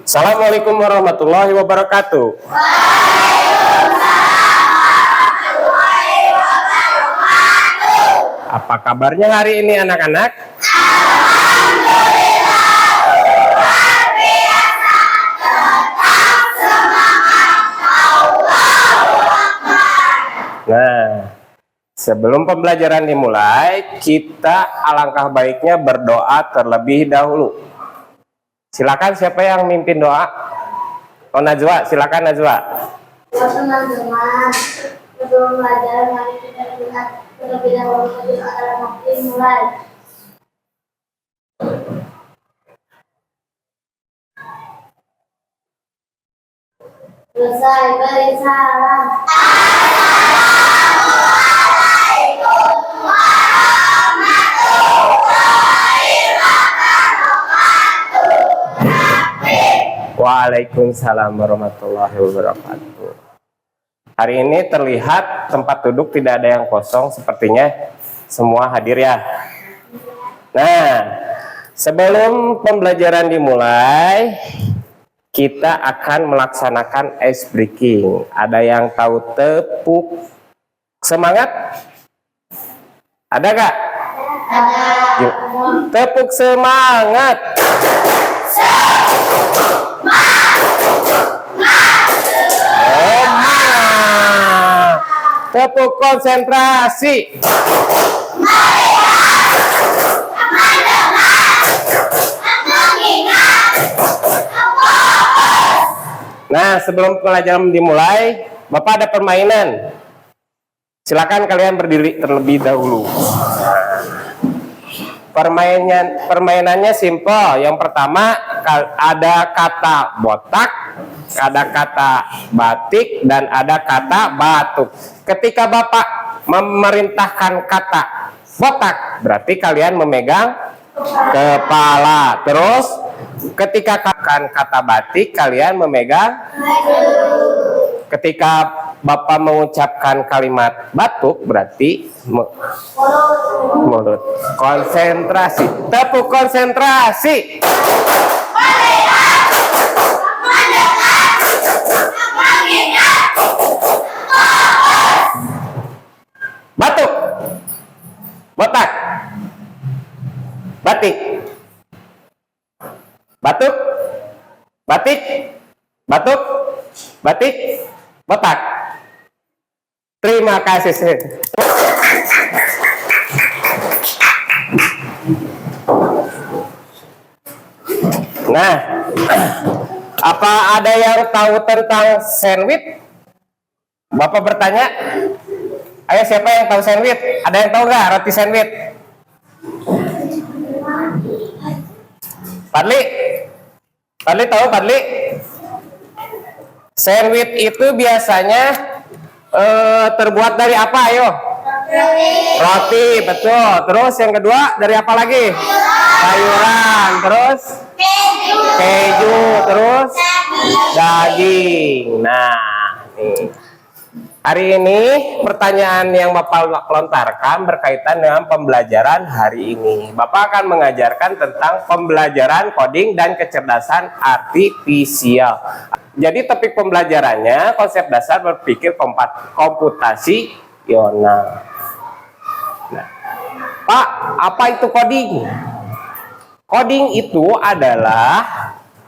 Assalamualaikum warahmatullahi wabarakatuh. Apa kabarnya hari ini anak-anak? Nah, sebelum pembelajaran dimulai, kita alangkah baiknya berdoa terlebih dahulu. Silakan, siapa yang mimpin doa? Oh, Najwa, silakan Najwa. Teman-teman, sebelum belajar mari kita lihat terlebih dahulu waktu mulai. Selesai, beri salam. Waalaikumsalam warahmatullahi wabarakatuh. Hari ini terlihat tempat duduk tidak ada yang kosong, sepertinya semua hadir ya. Nah, sebelum pembelajaran dimulai, kita akan melaksanakan ice breaking. Ada yang tahu tepuk semangat? Ada gak? Ada. Tepuk semangat. Tepuk konsentrasi. Nah, sebelum pelajaran dimulai, Bapak ada permainan. Silakan kalian berdiri terlebih dahulu. Permainannya simpel. Yang pertama ada kata botak, ada kata batik, dan ada kata batuk. Ketika Bapak memerintahkan kata botak, berarti kalian memegang kepala. Terus ketika kata batik, kalian memegang. Ketika Bapak mengucapkan kalimat batuk, berarti mulut. Konsentrasi. Tepuk konsentrasi. Batuk. Botak. Batik. Batuk. Batik. Batuk. Batik. Botak. Terima kasih. Nah, apa ada yang tahu tentang sandwich? Bapak bertanya. Ayo, siapa yang tahu sandwich? Ada yang tahu nggak roti sandwich? Padli? Padli tahu, Padli? Sandwich itu biasanya terbuat dari apa, ayo? Roti, betul. Terus yang kedua dari apa lagi? Sayuran. Terus keju. Terus daging. Nah, nih. Hari ini pertanyaan yang Bapak lontarkan berkaitan dengan pembelajaran hari ini. Bapak akan mengajarkan tentang pembelajaran coding dan kecerdasan artifisial. Jadi topik pembelajarannya konsep dasar berpikir komputasional. Nah, Pak, apa itu coding? Coding itu adalah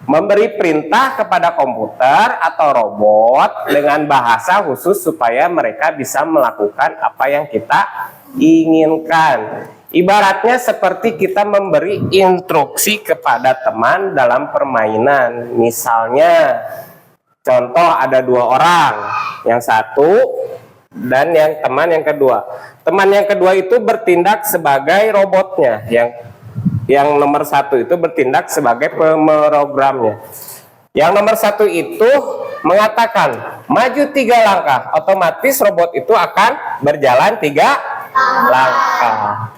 memberi perintah kepada komputer atau robot dengan bahasa khusus supaya mereka bisa melakukan apa yang kita inginkan. Ibaratnya seperti kita memberi instruksi kepada teman dalam permainan. Misalnya, contoh ada dua orang, yang satu dan teman yang kedua. Teman yang kedua itu bertindak sebagai robotnya, yang nomor satu itu bertindak sebagai pemrogramnya. Yang nomor satu itu mengatakan maju 3 langkah, otomatis robot itu akan berjalan 3 langkah.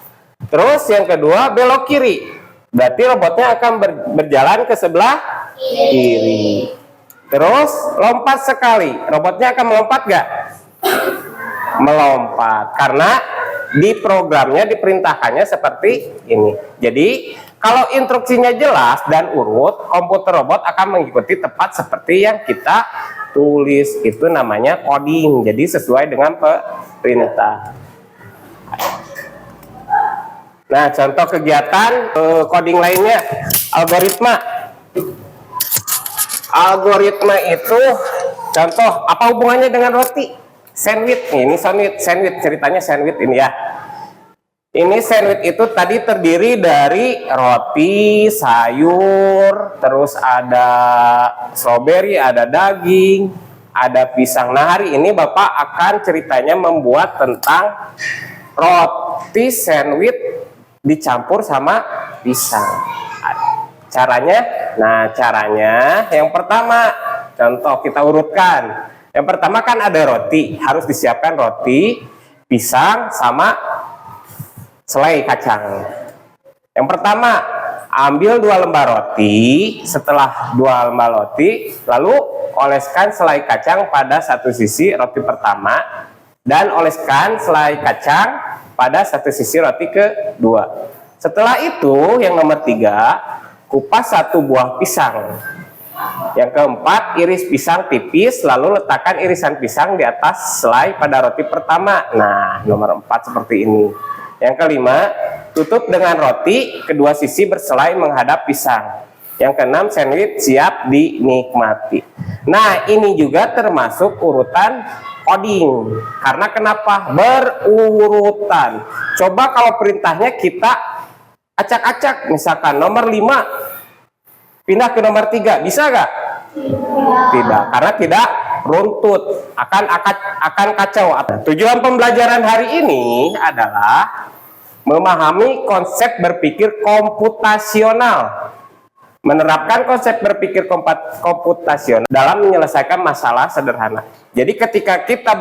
Terus yang kedua belok kiri, berarti robotnya akan berjalan ke sebelah kiri. Terus lompat sekali, robotnya akan melompat gak? Melompat, karena di programnya diperintahkannya seperti ini. Jadi Kalau instruksinya jelas dan urut, komputer robot akan mengikuti tepat seperti yang kita tulis. Itu namanya coding. Jadi sesuai dengan perintah. Nah, contoh kegiatan coding lainnya, algoritma. Algoritma itu contoh apa hubungannya dengan roti? Sandwich. Ini sandwich ceritanya sandwich ini ya. Ini sandwich itu tadi terdiri dari roti, sayur, terus ada strawberry, ada daging, ada pisang. Nah, hari ini Bapak akan ceritanya membuat tentang roti sandwich dicampur sama pisang. Caranya? Nah, caranya yang pertama, contoh kita urutkan. Yang pertama kan ada roti, harus disiapkan roti, pisang, sama selai kacang. Yang pertama, ambil 2 lembar roti. Setelah 2 lembar roti, lalu oleskan selai kacang pada satu sisi roti pertama dan oleskan selai kacang pada satu sisi roti kedua. Setelah itu, yang nomor 3, kupas 1 buah pisang. Yang keempat, iris pisang tipis, lalu letakkan irisan pisang di atas selai pada roti pertama. Nah, nomor 4 seperti ini. Yang kelima, tutup dengan roti, kedua sisi berselai menghadap pisang. Yang keenam, sandwich siap dinikmati. Nah, ini juga termasuk urutan coding. Karena kenapa? Berurutan. Coba kalau perintahnya kita acak-acak, misalkan nomor 5 pindah ke nomor 3, bisa nggak? Tidak, karena tidak runtut, akan kacau. Tujuan pembelajaran hari ini adalah memahami konsep berpikir komputasional, menerapkan konsep berpikir komputasional dalam menyelesaikan masalah sederhana. Jadi ketika kita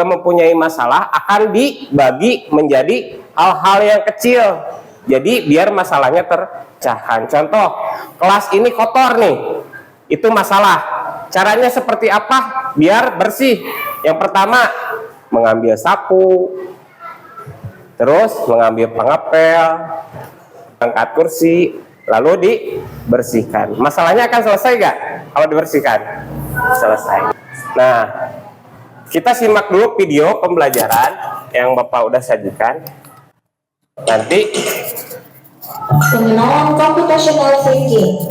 mempunyai masalah, akan dibagi menjadi hal-hal yang kecil. Jadi biar masalahnya terpecahkan. Contoh, kelas ini kotor nih, itu masalah. Caranya seperti apa biar bersih? Yang pertama, mengambil sapu, terus mengambil pengepel, angkat kursi, lalu dibersihkan. Masalahnya akan selesai gak kalau dibersihkan? Selesai. Nah, kita simak dulu video pembelajaran yang Bapak udah sajikan. Nanti pengenalan computational thinking.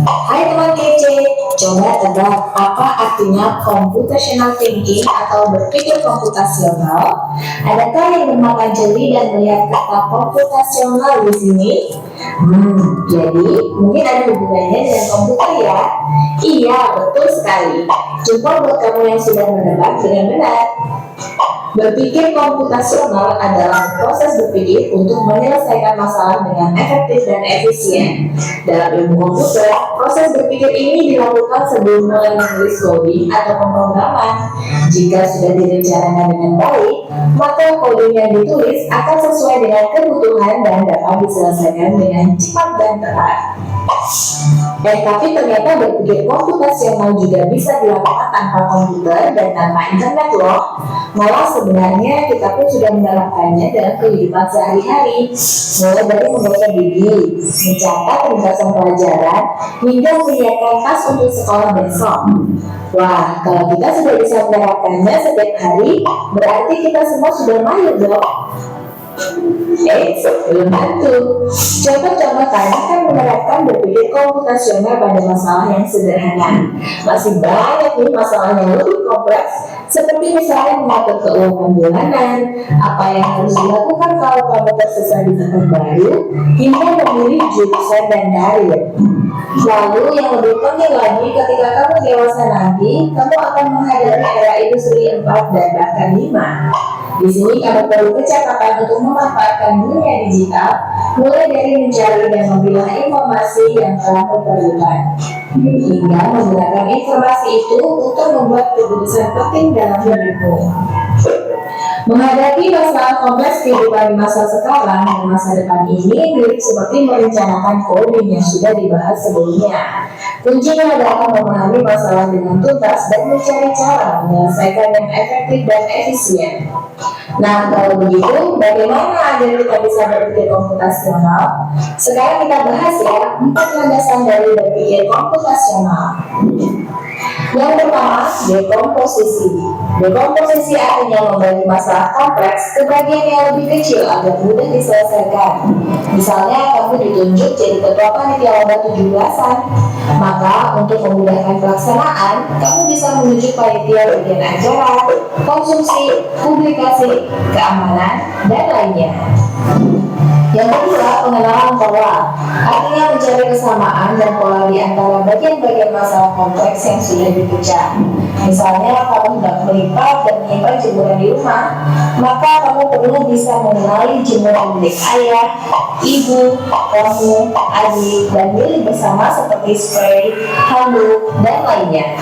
Hai teman kece, coba tebak apa artinya computational thinking atau berpikir komputasional? Adakah yang bermata jeli dan melihat kata komputasional di sini? Jadi mungkin ada hubungannya dengan komputer ya? Iya, betul sekali. Coba buat kamu yang sudah menebak dengan benar. Berpikir komputasional adalah proses berpikir untuk menyelesaikan masalah dengan efektif dan efisien. Dalam ilmu komputer, proses berpikir ini dilakukan sebelum mulai menulis coding atau pemrograman. Jika sudah direncanakan dengan baik, maka coding yang ditulis akan sesuai dengan kebutuhan dan dapat diselesaikan dengan cepat dan tepat. Tapi ternyata berpikir komputasional juga bisa dilakukan tanpa komputer dan tanpa internet loh. Malah sebenarnya kita pun sudah menerapkannya dalam kehidupan sehari-hari, mulai dari membaca buku, mencatat ringkasan pelajaran, hingga menyiapkan tas untuk sekolah besok. Wah, kalau kita sudah bisa menerapkannya setiap hari, berarti kita semua sudah mahir dong. Belum tentu. Coba-coba kalian kan menerapkan berpikir komputasional pada masalah yang sederhana. Masih banyak nih masalah yang lebih kompleks, seperti misalnya mengatur keuangan bulanan, apa yang harus dilakukan kalau kamu tersesat di tempat baru, hingga memilih jurusan dan karir. Lalu yang lebih penting lagi, ketika kamu dewasa nanti, kamu akan menghadapi era industri 4 dan bahkan 5. Di sini kamu perlu kecakapan untuk memanfaatkan dunia digital, mulai dari mencari dan memilah informasi yang kamu perlukan, hingga menggunakan informasi itu untuk membuat keputusan penting dalam hidupmu. Menghadapi masalah kompleks kehidupan di masa sekarang dan masa depan ini mirip seperti merencanakan coding yang sudah dibahas sebelumnya. Kuncinya adalah memahami masalah dengan tuntas dan mencari cara menyelesaikan yang efektif dan efisien. Nah, kalau begitu, bagaimana agar kita bisa berpikir komputasional? Sekarang kita bahas ya, 4 landasan dari berpikir komputasional. Yang pertama, dekomposisi. Dekomposisi artinya membagi masalah kompleks ke bagian yang lebih kecil agar mudah diselesaikan. Misalnya, kamu ditunjuk jadi ketua panitia lomba 17-an. Maka, untuk memudahkan pelaksanaan, kamu bisa menunjuk panitia bagian acara, konsumsi, publikasi, keamanan, dan lainnya. Yang kedua, pengenalan pola. Artinya mencari kesamaan dan pola di antara bagian-bagian masalah kompleks yang sudah dipecah. Misalnya, kamu hendak melipat dan menyimpan jemuran di rumah, maka kamu perlu bisa mengenali jemuran milik ayah, ibu, kamu, adik, dan milik bersama seperti spray, handuk, dan lainnya.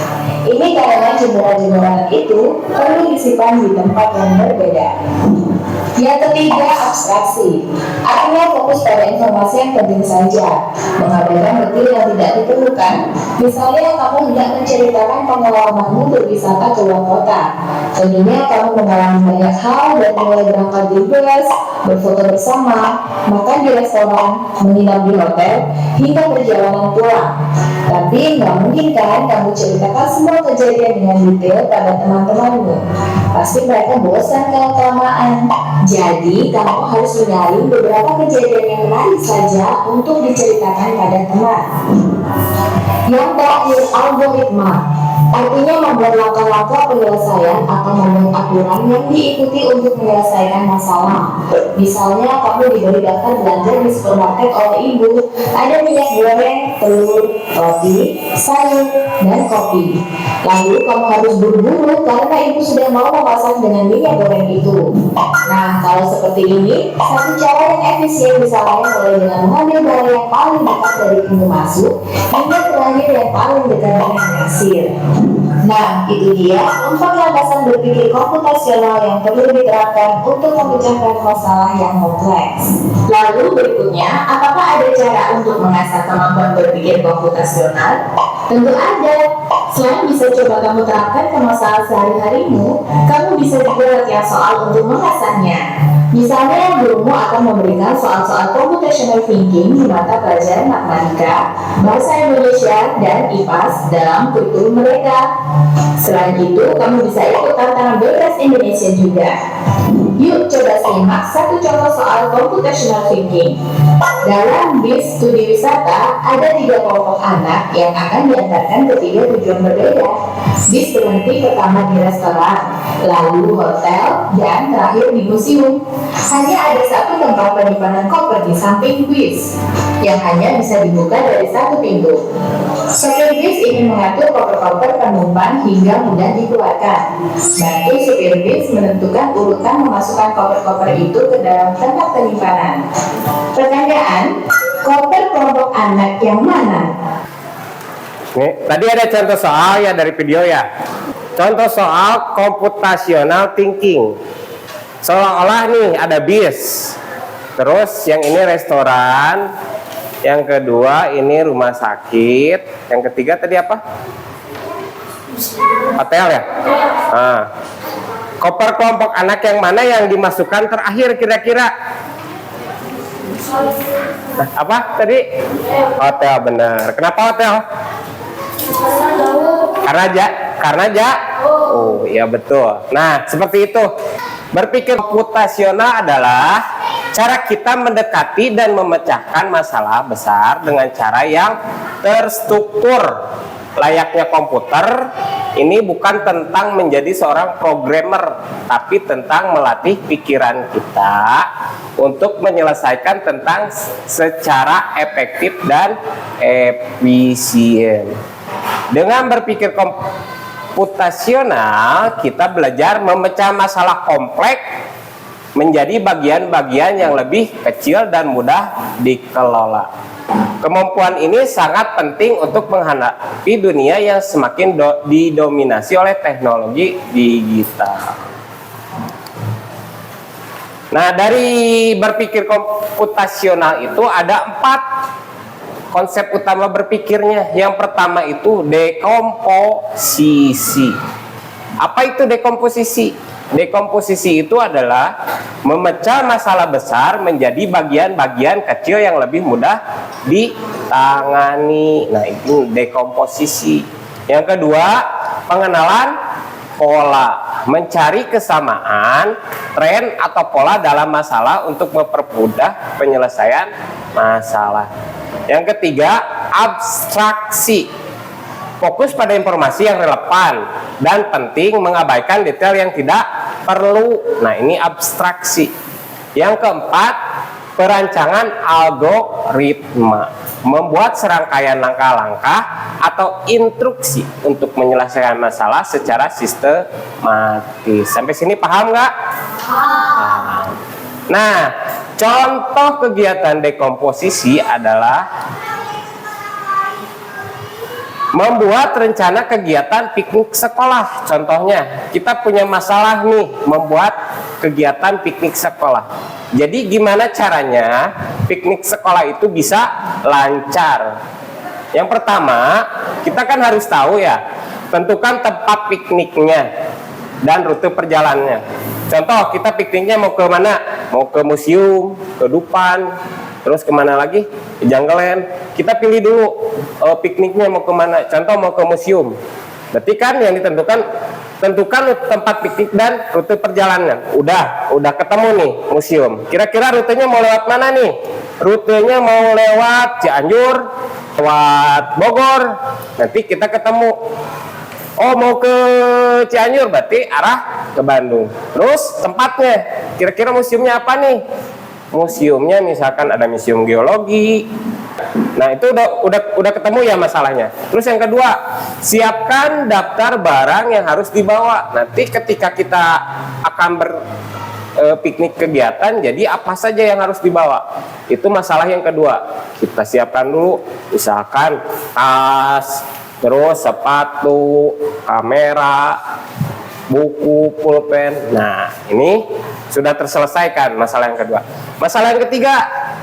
Ini karena jemuran-jemuran itu perlu disimpan di tempat yang berbeda. Yang ketiga, abstraksi. Artinya fokus pada informasi yang penting saja, mengabaikan detail yang tidak diperlukan. Misalnya, kamu hendak menceritakan pengalamanmu berwisata ke luar kota. Tentunya kamu mengalami banyak hal dari mulai berangkat di bus, berfoto bersama, makan di restoran, menginap di hotel, hingga perjalanan pulang. Tapi nggak mungkin kan kamu ceritakan semua kejadian dengan detail pada teman-temanmu. Pasti mereka bosan kalau kelamaan. Jadi, kamu harus menyaring beberapa kejadian yang menarik saja untuk diceritakan pada teman. Yang terakhir, algoritma. Artinya membuat langkah-langkah penyelesaian atau membuat aturan yang diikuti untuk menyelesaikan masalah. Misalnya, kamu diberi daftar belanja di supermarket oleh ibu. Ada minyak goreng, telur, roti, sayur, dan kopi. Lalu kamu harus buru-buru karena ibu sudah mau memasak dengan minyak goreng itu. Nah, kalau seperti ini, satu cara yang efisien misalnya mulai dengan mengambil barang yang paling dekat dari pintu masuk hingga terakhir yang paling dekat dengan kasir. Nah, itu dia 4 landasan berpikir komputasional yang perlu diterapkan untuk memecahkan masalah yang kompleks. Lalu berikutnya, apakah ada cara untuk mengasah kemampuan berpikir komputasional? Tentu ada. Selain bisa coba kamu terapkan ke masalah sehari-harimu, kamu bisa juga latihan soal untuk mengasahnya. Misalnya, gurumu akan memberikan soal-soal computational thinking di mata pelajaran matematika, bahasa Indonesia, dan IPAS dalam kurikulum mereka. Selain itu, kamu bisa ikut tantangan bebas Indonesia juga. Yuk coba simak satu contoh soal computational thinking. Dalam bis studi wisata, ada 3 kelompok anak yang akan diantarkan ke 3 tujuan berbeda. Bis berhenti pertama di restoran, lalu hotel, dan terakhir di museum. Hanya ada 1 tempat penyimpanan koper di samping bis, yang hanya bisa dibuka dari 1 pintu. Sopir bis ingin mengatur koper-koper penumpang hingga mudah dikeluarkan. Bantu supir bis menentukan urutan memasukkan koper-koper itu ke dalam tempat penyimpanan. Pertanyaan, koper kelompok anak yang mana? Nih, tadi ada contoh soal ya dari video ya. Contoh soal computational thinking. Seolah-olah nih ada bis. Terus yang ini restoran, yang kedua ini rumah sakit, yang ketiga tadi apa? Hotel ya? Nah, koper kelompok anak yang mana yang dimasukkan terakhir kira-kira? Nah, apa tadi? Hotel, benar. Kenapa hotel? Karena oh iya betul. Nah, seperti itu. Berpikir komputasional adalah cara kita mendekati dan memecahkan masalah besar dengan cara yang terstruktur. Layaknya komputer, ini bukan tentang menjadi seorang programmer, tapi tentang melatih pikiran kita untuk menyelesaikan tentang secara efektif dan efisien. Dengan berpikir komputasional, kita belajar memecah masalah kompleks menjadi bagian-bagian yang lebih kecil dan mudah dikelola. Kemampuan ini sangat penting untuk menghadapi dunia yang semakin didominasi oleh teknologi digital. Nah, dari berpikir komputasional itu ada 4 konsep utama berpikirnya. Yang pertama itu dekomposisi. Apa itu dekomposisi? Dekomposisi itu adalah memecah masalah besar menjadi bagian-bagian kecil yang lebih mudah ditangani. Nah, itu dekomposisi. Yang kedua, pengenalan pola, mencari kesamaan, tren atau pola dalam masalah untuk mempermudah penyelesaian masalah. Yang ketiga, abstraksi, fokus pada informasi yang relevan dan penting, mengabaikan detail yang tidak perlu. Nah, ini abstraksi. Yang keempat, perancangan algoritma, membuat serangkaian langkah-langkah atau instruksi untuk menyelesaikan masalah secara sistematis. Sampai sini paham nggak? Paham. Nah, contoh kegiatan dekomposisi adalah membuat rencana kegiatan piknik sekolah. Contohnya, kita punya masalah nih, membuat kegiatan piknik sekolah. Jadi gimana caranya piknik sekolah itu bisa lancar? Yang pertama, kita kan harus tahu ya, tentukan tempat pikniknya dan rute perjalanannya. Contoh, kita pikniknya mau ke mana? Mau ke museum, ke Dufan, terus kemana lagi? Ke Janggalan. Kita pilih dulu pikniknya mau kemana. Contoh mau ke museum. Berarti kan yang ditentukan, tentukan tempat piknik dan rute perjalanan. Udah ketemu nih museum. Kira-kira rutenya mau lewat mana nih? Rutenya mau lewat Cianjur, lewat Bogor. Nanti kita ketemu. Oh, mau ke Cianjur, berarti arah ke Bandung. Terus tempatnya, kira-kira museumnya apa nih? Museumnya misalkan ada museum geologi. Nah, itu udah ketemu ya masalahnya. Terus yang kedua, siapkan daftar barang yang harus dibawa. Nanti ketika kita akan piknik kegiatan, jadi apa saja yang harus dibawa? Itu masalah yang kedua. Kita siapkan dulu, misalkan tas, terus sepatu, kamera, buku, pulpen. Nah, ini sudah terselesaikan masalah yang kedua. Masalah yang ketiga,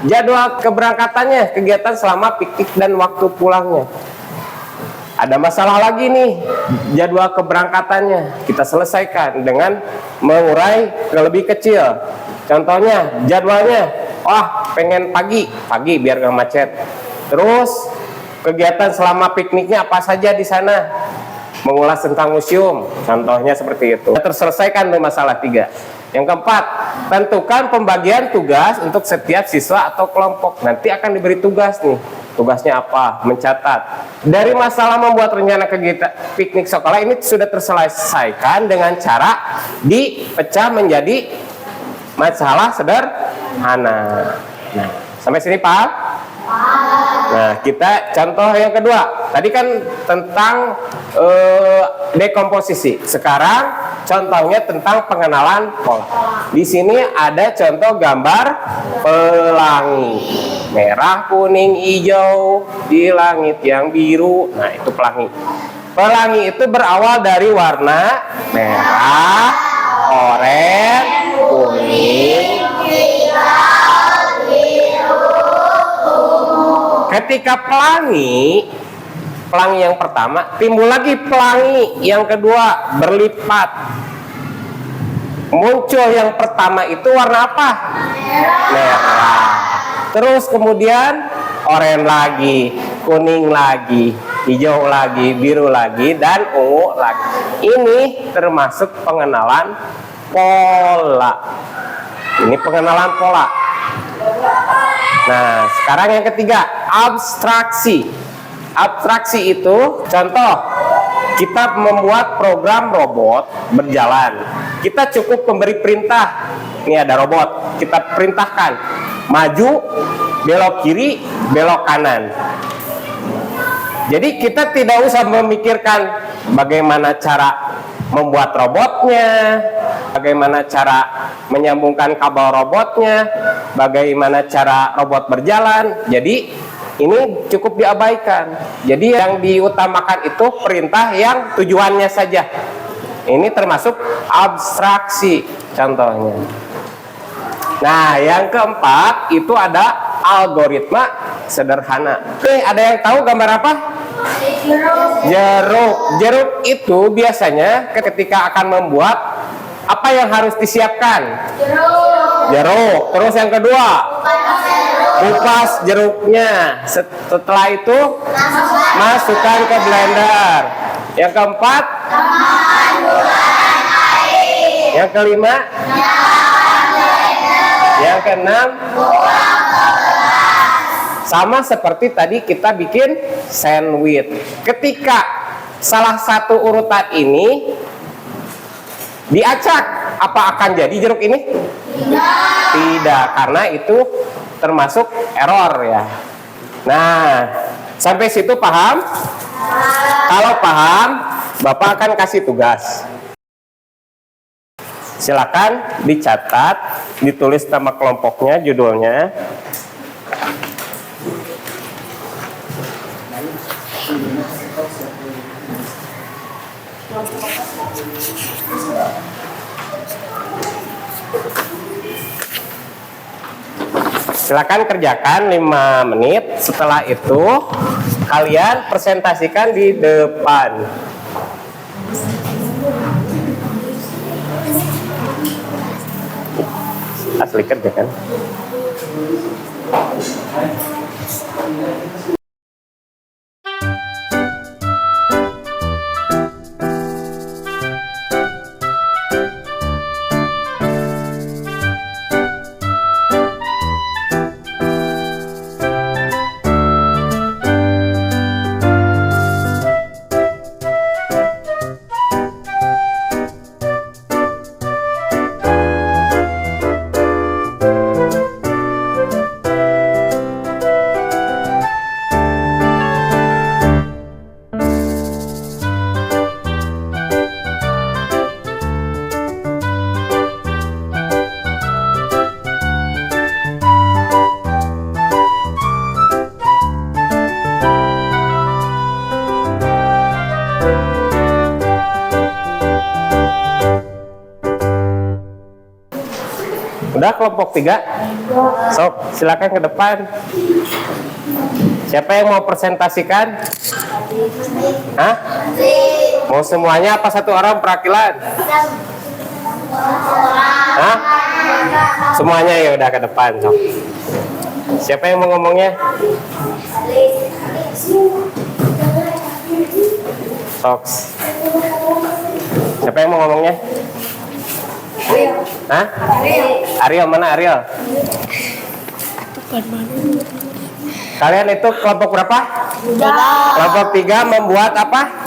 jadwal keberangkatannya, kegiatan selama piknik dan waktu pulangnya. Ada masalah lagi nih, jadwal keberangkatannya. Kita selesaikan dengan mengurai ke lebih kecil. Contohnya, jadwalnya, pengen pagi biar gak macet. Terus kegiatan selama pikniknya apa saja di sana? Mengulas tentang museum, contohnya seperti itu. Terselesaikan tuh masalah 3. Yang keempat, tentukan pembagian tugas untuk setiap siswa atau kelompok. Nanti akan diberi tugas nih. Tugasnya apa? Mencatat. Dari masalah membuat rencana kegiatan piknik sekolah ini sudah terselesaikan dengan cara dipecah menjadi masalah sederhana. Nah, sampai sini paham? Nah, kita contoh yang kedua. Tadi kan tentang dekomposisi. Sekarang contohnya tentang pengenalan pola. Di sini ada contoh gambar pelangi. Merah, kuning, hijau di langit yang biru. Nah, itu pelangi. Pelangi itu berawal dari warna merah, oranye, kuning. Ketika pelangi yang pertama, timbul lagi pelangi yang kedua berlipat. Muncul yang pertama itu warna apa? Merah. Terus kemudian oranye lagi, kuning lagi, hijau lagi, biru lagi, dan ungu lagi. Ini termasuk pengenalan pola. Ini pengenalan pola. Nah, sekarang yang ketiga, abstraksi. Abstraksi itu contoh, kita membuat program robot berjalan. Kita cukup memberi perintah. Ini ada robot, kita perintahkan maju, belok kiri, belok kanan. Jadi kita tidak usah memikirkan bagaimana cara membuat robotnya, bagaimana cara menyambungkan kabel robotnya, bagaimana cara robot berjalan. Jadi ini cukup diabaikan. Jadi yang diutamakan itu perintah yang tujuannya saja. Ini termasuk abstraksi contohnya. Nah, yang keempat itu ada algoritma sederhana. Oke, ada yang tahu gambar apa? Jeruk. Jeruk itu biasanya ketika akan membuat Apa yang harus disiapkan? Jeruk. Jeruk. Terus yang kedua, kupas jeruknya. Setelah itu masukkan ke blender. Yang keempat, yang kelima, yang keenam, sama seperti tadi kita bikin sandwich. Ketika salah satu urutan ini diacak, apa akan jadi jeruk ini? Tidak, karena itu termasuk error ya. Nah, sampai situ paham? Kalau paham, Bapak akan kasih tugas. Silakan dicatat, ditulis nama kelompoknya, judulnya. Silakan kerjakan 5 menit. Setelah itu kalian presentasikan di depan. Asli kerja kan? Udah kelompok 3? Sok, silakan ke depan. Siapa yang mau presentasikan? Hah? Mau semuanya apa satu orang perwakilan? Hah? Semuanya ya udah ke depan, sok. Siapa yang mau ngomongnya? Sok. Siapa yang mau ngomongnya? Hah? Ariel, mana Ariel? Kalian itu kelompok berapa? 3. Kelompok 3 membuat apa?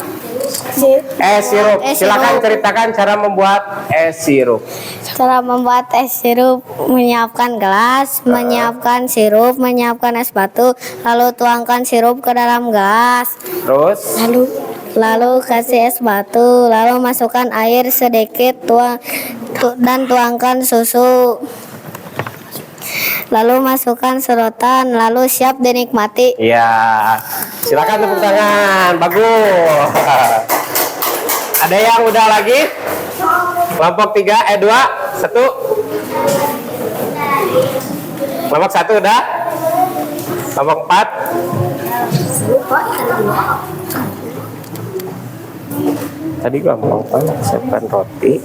Es sirup. Silakan ceritakan cara membuat es sirup. Cara membuat es sirup: menyiapkan gelas, menyiapkan sirup, menyiapkan es batu, lalu tuangkan sirup ke dalam gelas. Terus? Lalu kasih es batu, lalu masukkan air sedikit, dan tuangkan susu. Lalu masukkan sedotan, lalu siap dinikmati. Iya. Silakan tepuk tangan. Bagus. Ada yang udah lagi? Kelompok 3, 2, 1. Kelompok 1 udah? Kelompok 4? Tadi gua ngomong siapkan roti,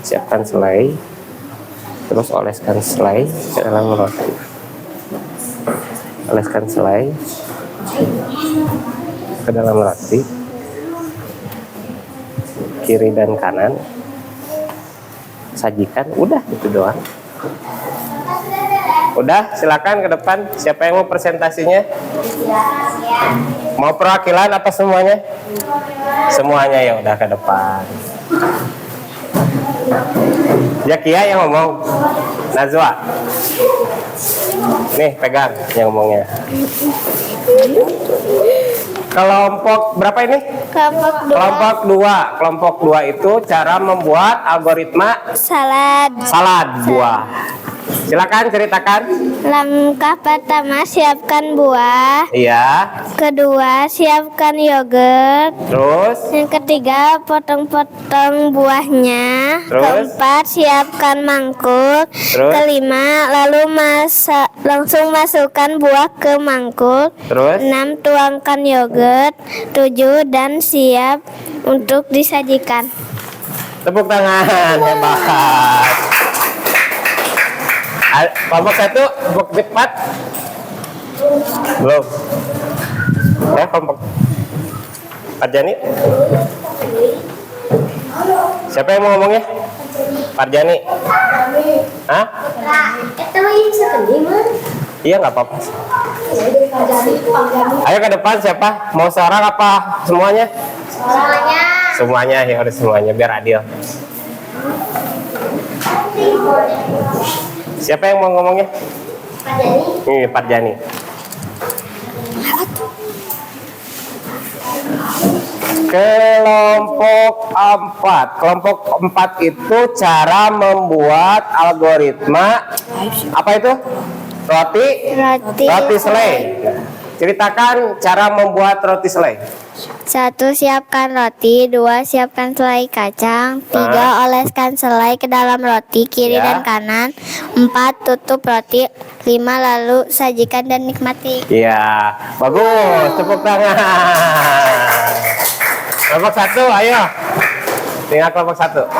siapkan selai, terus oleskan selai ke dalam roti, oleskan selai ke dalam roti, kiri dan kanan, sajikan, udah itu doang. Udah, silakan ke depan. Siapa yang mau presentasinya? Mau perwakilan apa semuanya? Semuanya ya udah ke depan. Zakia yang ngomong. Nazwa. Nih, pegang yang ngomongnya. Kelompok berapa ini? Kelompok 2. Kelompok 2 itu cara membuat algoritma Salad buah. Silakan ceritakan. Langkah pertama, siapkan buah. Iya. Kedua, siapkan yogurt. Terus. Yang ketiga, potong-potong buahnya. Terus? Keempat, siapkan mangkuk. Terus? Kelima, lalu langsung masukkan buah ke mangkuk. Terus? 6, tuangkan yogurt. 7, dan siap untuk disajikan. Tepuk tangan, hebat. Kelompok 1, kelompok 4. Belum. Ya, kelompok Parjani. Siapa yang mau ngomongnya? Parjani. Hah? Iya, nggak apa-apa. Ayo ke depan, siapa? Mau seorang apa semuanya? Semuanya, ya harus semuanya biar adil. Siapa yang mau ngomongnya? Ini Parjani. Kelompok 4. Kelompok 4 itu cara membuat algoritma apa itu? Roti selai. Ceritakan cara membuat roti selai. 1, siapkan roti. 2, siapkan selai kacang. 3, oleskan selai ke dalam roti kiri Ya. dan kanan. 4, tutup roti. 5, lalu sajikan dan nikmati. Iya, bagus. Tepuk tangan. Kelompok 1, ayo. Tinggal kelompok 1.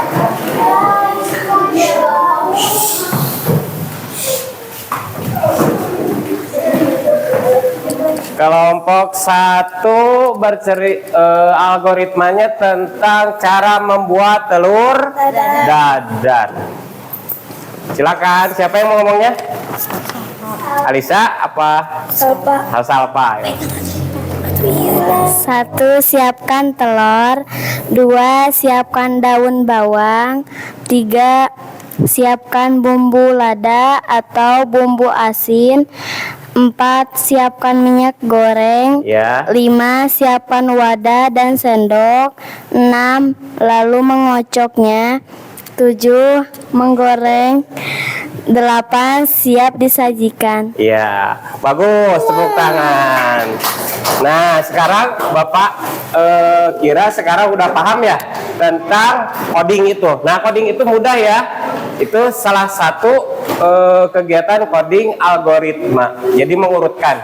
Kelompok 1 algoritmanya tentang cara membuat telur dadar. Silakan, siapa yang mau ngomongnya? Alisa apa? Salpa. Ya. 1, siapkan telur. 2, siapkan daun bawang. 3, siapkan bumbu lada atau bumbu asin. 4, siapkan minyak goreng. Ya. 5, siapkan wadah dan sendok. 6, lalu mengocoknya. 7, menggoreng. 8, siap disajikan. Iya, bagus, tepuk tangan. Nah, sekarang Bapak kira sekarang udah paham ya tentang coding itu. Nah, coding itu mudah ya. Itu salah satu kegiatan coding algoritma. Jadi mengurutkan.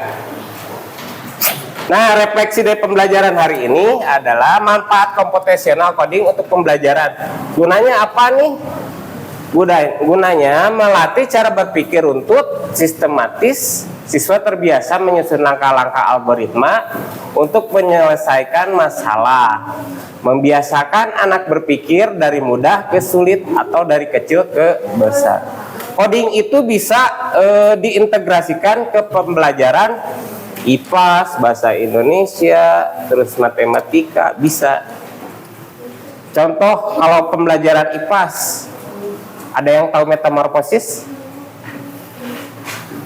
Nah, refleksi dari pembelajaran hari ini adalah manfaat komputasional coding untuk pembelajaran. Gunanya apa nih? Gunanya melatih cara berpikir runtut, sistematis. Siswa terbiasa menyusun langkah-langkah algoritma untuk menyelesaikan masalah. Membiasakan anak berpikir dari mudah ke sulit atau dari kecil ke besar. Coding itu bisa diintegrasikan ke pembelajaran IPA, bahasa Indonesia, terus matematika, bisa. Contoh kalau pembelajaran IPAS, ada yang tahu metamorfosis?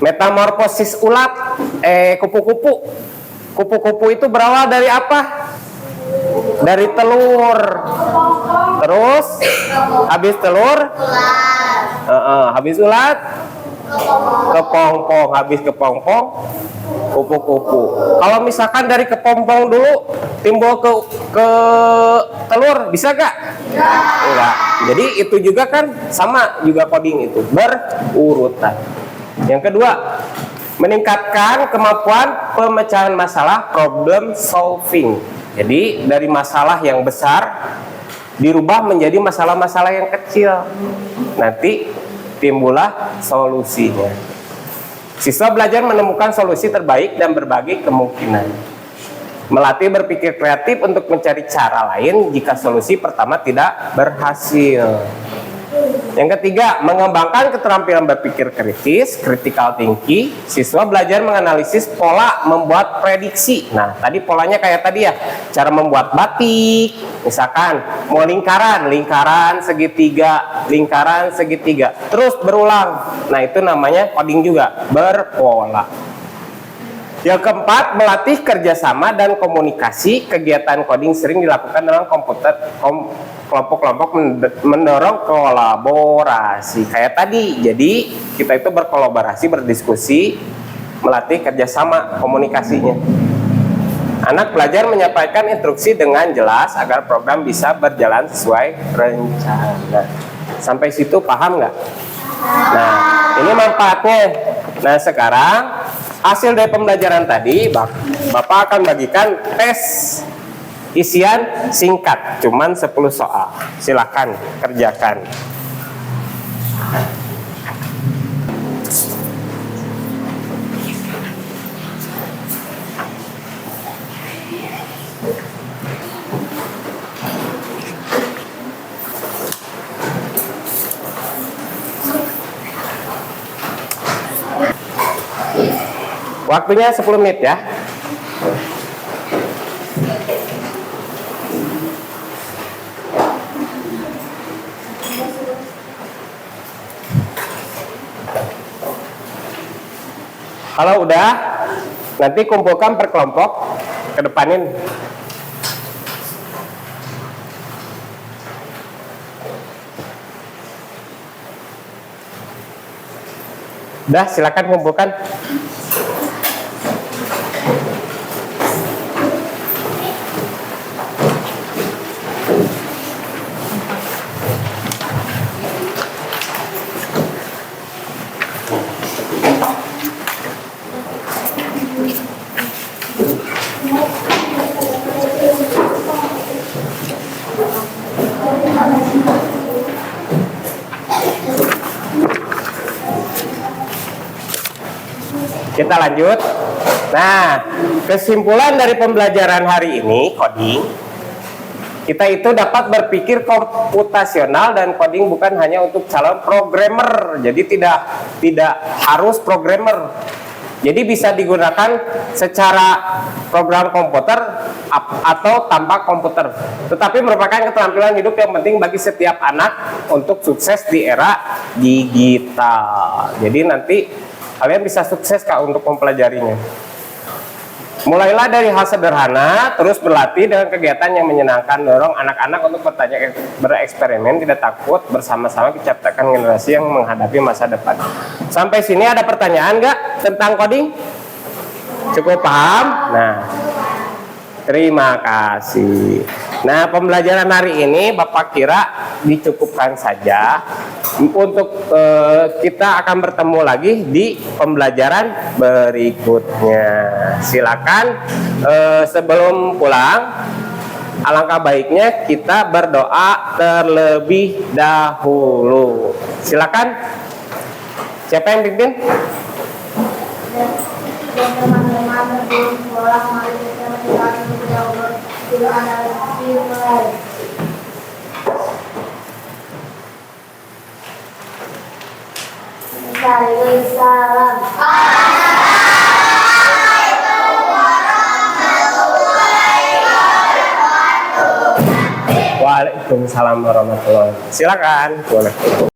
Metamorfosis ulat, kupu-kupu. Kupu-kupu itu berawal dari apa? Dari telur. Terus habis telur, habis ulat, kepompong. Habis kepompong, kupu-kupu. Kalau misalkan dari kepompong dulu timbul ke telur, bisa gak? Enggak. Jadi itu juga kan sama juga coding itu, berurutan. Yang kedua, meningkatkan kemampuan pemecahan masalah, problem solving. Jadi dari masalah yang besar dirubah menjadi masalah-masalah yang kecil. Nanti timbullah solusinya. Siswa belajar menemukan solusi terbaik dan berbagi kemungkinan. Melatih berpikir kreatif untuk mencari cara lain jika solusi pertama tidak berhasil. Yang ketiga, mengembangkan keterampilan berpikir kritis, critical thinking. Siswa belajar menganalisis pola, membuat prediksi. Nah, tadi polanya kayak tadi ya, cara membuat batik. Misalkan mau lingkaran segitiga, terus berulang. Nah, itu namanya coding juga, berpola. Yang keempat, melatih kerjasama dan komunikasi. Kegiatan coding sering dilakukan dalam kelompok-kelompok mendorong kolaborasi kayak tadi. Jadi kita itu berkolaborasi, berdiskusi, melatih kerjasama komunikasinya. Anak belajar menyampaikan instruksi dengan jelas agar program bisa berjalan sesuai rencana. Sampai situ paham nggak? Nah, ini manfaatnya. Nah, sekarang hasil dari pembelajaran tadi, Bapak akan bagikan tes isian singkat, cuman 10 soal. Silakan kerjakan. Waktunya 10 menit ya. Kalau udah, nanti kumpulkan per kelompok, kedepanin. Udah, silakan kumpulkan. Kita lanjut. Nah, kesimpulan dari pembelajaran hari ini coding, kita itu dapat berpikir komputasional dan coding bukan hanya untuk calon programmer. Jadi tidak harus programmer. Jadi bisa digunakan secara program komputer atau tanpa komputer. Tetapi merupakan keterampilan hidup yang penting bagi setiap anak untuk sukses di era digital. Jadi nanti kalian bisa sukses Kak untuk mempelajarinya. Mulailah dari hal sederhana, terus berlatih dengan kegiatan yang menyenangkan, dorong anak-anak untuk bertanya, bereksperimen, tidak takut, bersama-sama menciptakan generasi yang menghadapi masa depan. Sampai sini ada pertanyaan nggak tentang coding? Cukup paham? Nah, terima kasih. Nah, pembelajaran hari ini Bapak kira dicukupkan saja. Untuk kita akan bertemu lagi di pembelajaran berikutnya. Silakan sebelum pulang, alangkah baiknya kita berdoa terlebih dahulu. Silakan. Siapa yang pimpin? Teman-teman sebelum sekolah, mari kita mendekati berdoa bila ada dimulai. Waalaikumsalam. Waalaikumsalam warahmatullahi wabarakatuh. Silakan. Boleh.